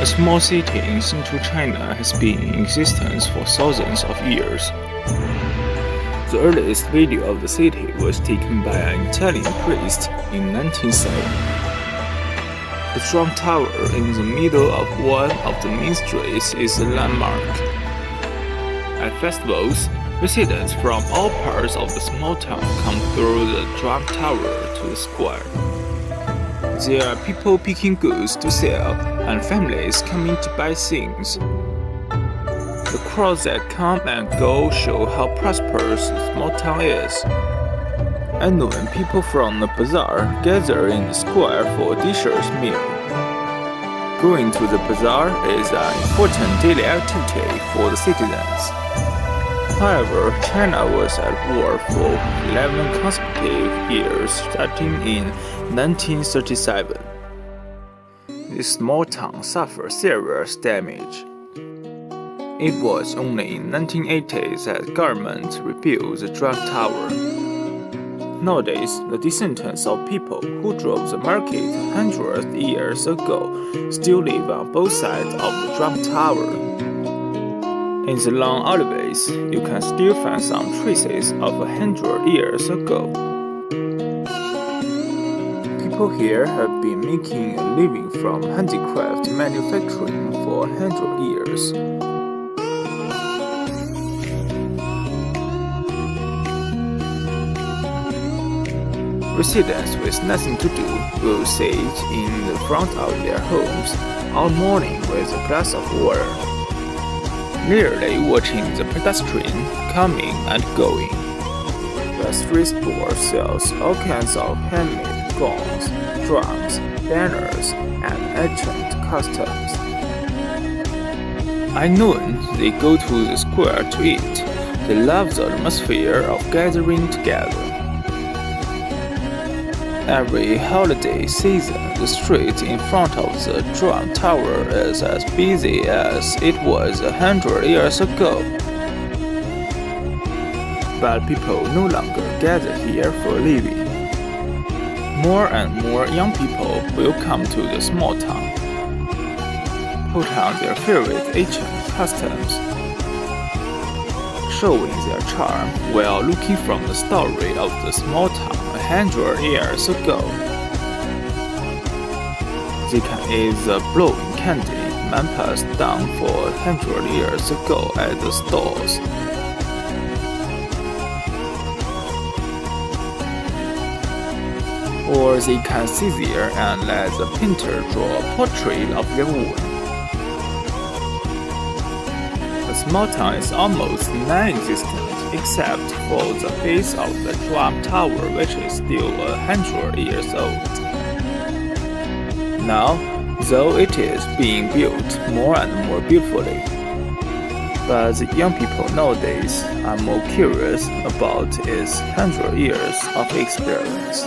A small city in central China has been in existence for thousands of years. The earliest video of the city was taken by an Italian priest in 1907. The Trump Tower in the middle of one of the main streets is a landmark. At festivals, residents from all parts of the small town come through the Trump Tower to the square. There are people picking goods to sell and families coming to buy things. The crowds that come and go show how prosperous the small town is. At noon, people from the bazaar gather in the square for a delicious meal. Going to the bazaar is an important daily activity for the citizens. However, China was at war for 11 consecutive years starting in 1937. This small town suffered serious damage. It was only in 1980 that the government rebuilt the Trump Tower. Nowadays, the descendants of people who drove the market hundreds of years ago still live on both sides of the Trump Tower. In the long alleyways, you can still find some traces of 100 years ago. People here have been making a living from handicraft manufacturing for 100 years. Residents with nothing to do will sit in the front of their homes all morning with a glass of water, merely watching the pedestrian coming and going. The street store sells all kinds of handmade gongs, drums, banners, and ancient customs. At noon, they go to the square to eat. They love the atmosphere of gathering together. Every holiday season, the street in front of the Trump Tower is as busy as it was 100 years ago. But people no longer gather here for a living. More and more young people will come to the small town, put on their favorite ancient customs, showing their charm while looking from the story of the small town 100 years ago. They can eat the blowing candy man passed down for 100 years ago at the stores. Or they can sit there and let the painter draw a portrait of their woman. The small town is almost non-existent except for the base of the Trump Tower, which is still 100 years old. Now, though it is being built more and more beautifully, but the young people nowadays are more curious about its 100 years of experience.